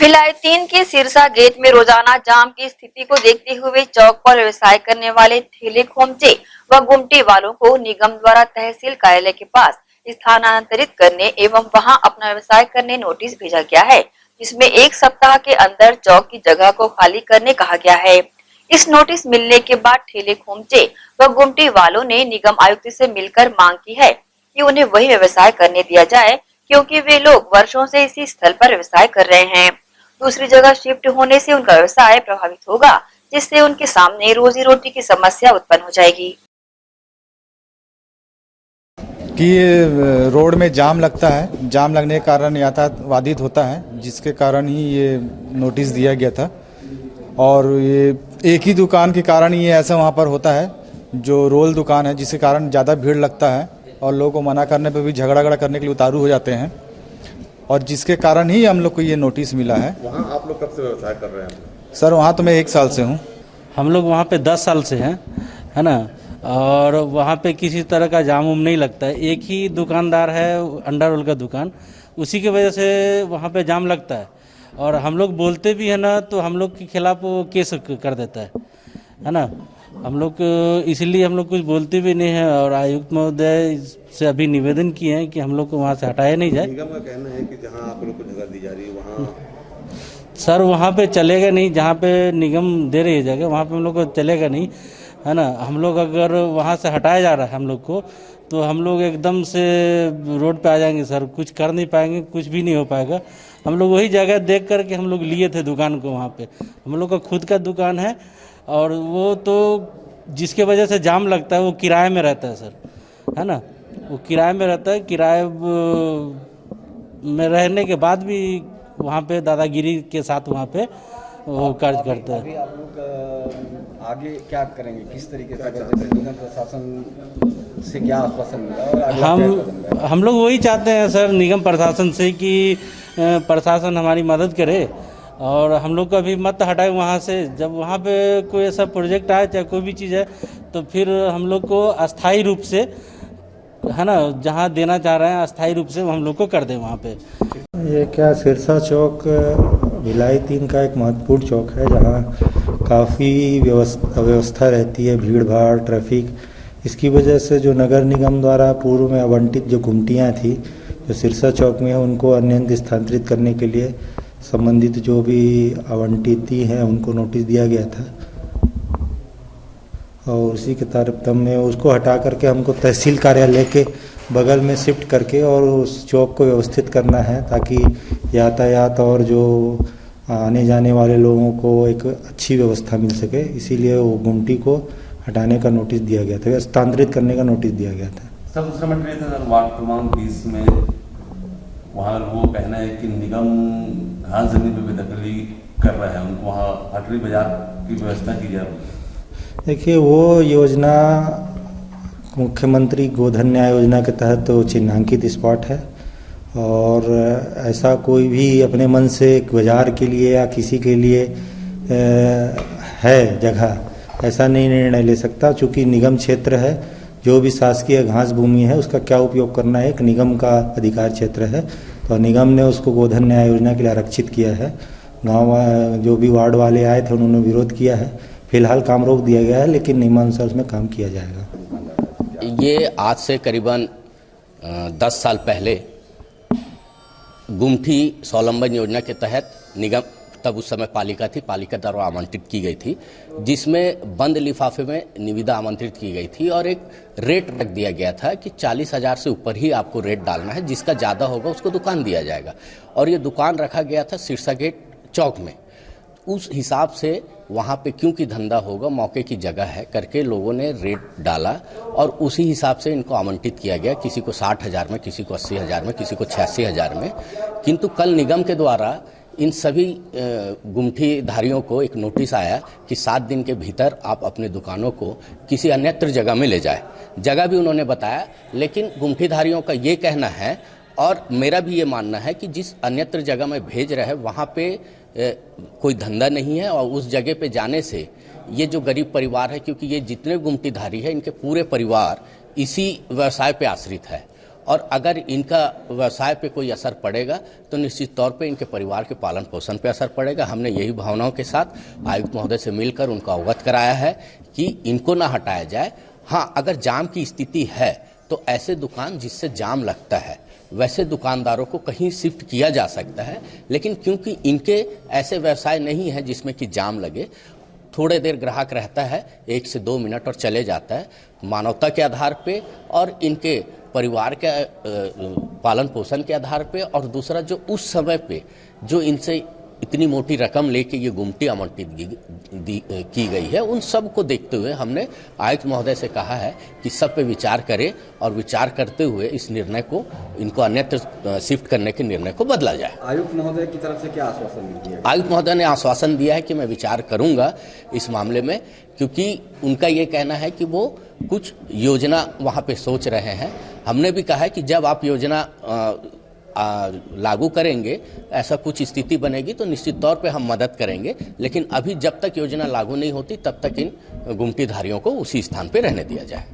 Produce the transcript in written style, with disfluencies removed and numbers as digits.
भिलाई 3 के सिरसा गेट में रोजाना जाम की स्थिति को देखते हुए चौक पर व्यवसाय करने वाले ठेले खोमचे व गुमटी वालों को निगम द्वारा तहसील कार्यालय के पास स्थानांतरित करने एवं वहां अपना व्यवसाय करने नोटिस भेजा गया है, जिसमें 1 सप्ताह के अंदर चौक की जगह को खाली करने कहा गया है। इस नोटिस मिलने के बाद ठेले खोमचे व गुमटी वालों ने निगम आयुक्त से मिलकर मांग की है कि उन्हें वही व्यवसाय करने दिया जाए, क्योंकि वे लोग वर्षों से इसी स्थल पर व्यवसाय कर रहे हैं। दूसरी जगह शिफ्ट होने से उनका व्यवसाय प्रभावित होगा, जिससे उनके सामने रोजी रोटी की समस्या उत्पन्न हो जाएगी। कि रोड में जाम लगता है, जाम लगने के कारण यातायात बाधित होता है, जिसके कारण ही ये नोटिस दिया गया था। और ये एक ही दुकान के कारण ही ये ऐसा वहाँ पर होता है, जो रोल दुकान है, जिसके कारण ज़्यादा भीड़ लगता है और लोगों को मना करने पर भी झगड़ा करने के लिए उतारू हो जाते हैं, और जिसके कारण ही हम लोग को ये नोटिस मिला है। वहाँ आप लोग कब से व्यवसाय कर रहे हैं? सर वहाँ तो मैं 1 साल से हूँ। हम लोग वहाँ पे 10 साल से हैं, है ना। और वहाँ पे किसी तरह का जाम उम नहीं लगता है। एक ही दुकानदार है, अंडा रोल का दुकान, उसी की वजह से वहाँ पे जाम लगता है। और हम लोग बोलते भी है ना, तो हम लोग के खिलाफ वो केस कर देता है ना। हम लोग इसलिए हम लोग कुछ बोलते भी नहीं है। और आयुक्त महोदय से अभी निवेदन किए हैं कि हम लोग को वहाँ से हटाया नहीं जाए। निगम का कहना है कि जहाँ आप लोग को जगह दी जा रही है वहाँ सर वहाँ पे चलेगा नहीं, जहाँ पे निगम दे रही है जगह वहाँ पे हम लोग को चलेगा नहीं, है ना। हम लोग अगर वहाँ से हटाया जा रहा है हम लोग को, तो हम लोग एकदम से रोड पे आ जाएंगे सर, कुछ कर नहीं पाएंगे, कुछ भी नहीं हो पाएगा। हम लोग वही जगह देख कर के हम लोग लिए थे दुकान को, वहाँ पे हम लोग का खुद का दुकान है। और वो तो जिसके वजह से जाम लगता है वो किराए में रहता है सर, है ना। वो किराए में रहता है, किराए में रहने के बाद भी वहाँ पे दादागिरी के साथ वहाँ पे वो कार्य करते हैं। अभी आप लोग आगे क्या करेंगे, किस तरीके से जैसे निगम प्रशासन से क्या आश्वासन मिला और अगला हम लोग वही चाहते हैं सर, निगम प्रशासन से कि प्रशासन हमारी मदद करे और हम लोग को अभी मत हटाए वहाँ से। जब वहाँ पे कोई ऐसा प्रोजेक्ट आए, चाहे कोई भी चीज़ है, तो फिर हम लोग को अस्थाई रूप से, है ना, जहाँ देना चाह रहे हैं अस्थाई रूप से हम लोग को कर दें वहाँ पे। ये क्या सिरसा चौक भिलाई 3 का एक महत्वपूर्ण चौक है, जहाँ काफ़ी व्यवस्था रहती है, भीड़ भाड़, ट्रैफिक। इसकी वजह से जो नगर निगम द्वारा पूर्व में आवंटित जो गुमटियाँ थी जो सिरसा चौक में है, उनको अन्यत्र स्थानांतरित करने के लिए संबंधित जो भी आवंटित हैं उनको नोटिस दिया गया था। और उसी के तारतम्य में उसको हटा करके हमको तहसील कार्यालय के बगल में शिफ्ट करके और उस चौक को व्यवस्थित करना है, ताकि यातायात और जो आने जाने वाले लोगों को एक अच्छी व्यवस्था मिल सके। इसीलिए वो गुमटी को हटाने का नोटिस दिया गया था, स्थानांतरित करने का नोटिस दिया गया था। सर दूसरा मैटर ये था सर, वार्ड क्रमांक 20 में वहाँ वो कहना है कि निगम घास जमीन पर बेदखली कर रहा है, उनको वहाँ हटरी बाजार की व्यवस्था की जा रही है। देखिए, वो योजना मुख्यमंत्री गोधन न्याय योजना के तहत तो चिन्हांकित स्पॉट है, और ऐसा कोई भी अपने मन से बाजार के लिए या किसी के लिए है जगह, ऐसा नहीं निर्णय ले सकता। चूँकि निगम क्षेत्र है, जो भी शासकीय घास भूमि है उसका क्या उपयोग करना है एक निगम का अधिकार क्षेत्र है, तो निगम ने उसको गोधन न्याय योजना के लिए आरक्षित किया है। गाँव जो भी वार्ड वाले आए थे उन्होंने विरोध किया है। फिलहाल काम रोक दिया गया है, लेकिन नियमानुसार उसमें काम किया जाएगा। ये आज से करीबन 10 साल पहले गुमठी स्वावलंबन योजना के तहत निगम, तब उस समय पालिका थी, पालिका द्वारा आमंत्रित की गई थी, जिसमें बंद लिफाफे में निविदा आमंत्रित की गई थी और एक रेट रख दिया गया था कि 40,000 से ऊपर ही आपको रेट डालना है, जिसका ज़्यादा होगा उसको दुकान दिया जाएगा। और ये दुकान रखा गया था सिरसा गेट चौक में। उस हिसाब से वहाँ पे क्योंकि धंधा होगा, मौके की जगह है करके लोगों ने रेट डाला और उसी हिसाब से इनको आवंटित किया गया, किसी को 60,000 में, किसी को 80,000 में, किसी को 86,000 में। किंतु कल निगम के द्वारा इन सभी गुमठी धारियों को एक नोटिस आया कि 7 दिन के भीतर आप अपने दुकानों को किसी अन्यत्र जगह में ले जाए। जगह भी उन्होंने बताया, लेकिन गुमठी धारियों का ये कहना है और मेरा भी ये मानना है कि जिस अन्यत्र जगह में भेज रहे हैं वहाँ पे कोई धंधा नहीं है, और उस जगह पे जाने से ये जो गरीब परिवार है, क्योंकि ये जितने गुमटी धारी है इनके पूरे परिवार इसी व्यवसाय पे आश्रित है, और अगर इनका व्यवसाय पे कोई असर पड़ेगा तो निश्चित तौर पे इनके परिवार के पालन पोषण पे असर पड़ेगा। हमने यही भावनाओं के साथ आयुक्त महोदय से मिलकर उनको अवगत कराया है कि इनको ना हटाया जाए। हाँ, अगर जाम की स्थिति है तो ऐसे दुकान जिससे जाम लगता है वैसे दुकानदारों को कहीं शिफ्ट किया जा सकता है, लेकिन क्योंकि इनके ऐसे व्यवसाय नहीं है जिसमें कि जाम लगे, थोड़े देर ग्राहक रहता है 1 से 2 मिनट और चले जाता है, मानवता के आधार पे और इनके परिवार के पालन पोषण के आधार पे, और दूसरा जो उस समय पे जो इनसे इतनी मोटी रकम लेके ये गुमटी आवंटित की गई है, उन सब को देखते हुए हमने आयुक्त महोदय से कहा है कि सब पे विचार करें और विचार करते हुए इस निर्णय को, इनको अन्यत्र शिफ्ट करने के निर्णय को बदला जाए। आयुक्त महोदय की तरफ से क्या आश्वासन दिया? आयुक्त महोदय ने आश्वासन दिया है कि मैं विचार करूंगा इस मामले में, क्योंकि उनका ये कहना है कि वो कुछ योजना वहाँ पे सोच रहे हैं। हमने भी कहा है कि जब आप योजना लागू करेंगे, ऐसा कुछ स्थिति बनेगी तो निश्चित तौर पे हम मदद करेंगे, लेकिन अभी जब तक योजना लागू नहीं होती तब तक इन गुमटीधारियों को उसी स्थान पे रहने दिया जाए।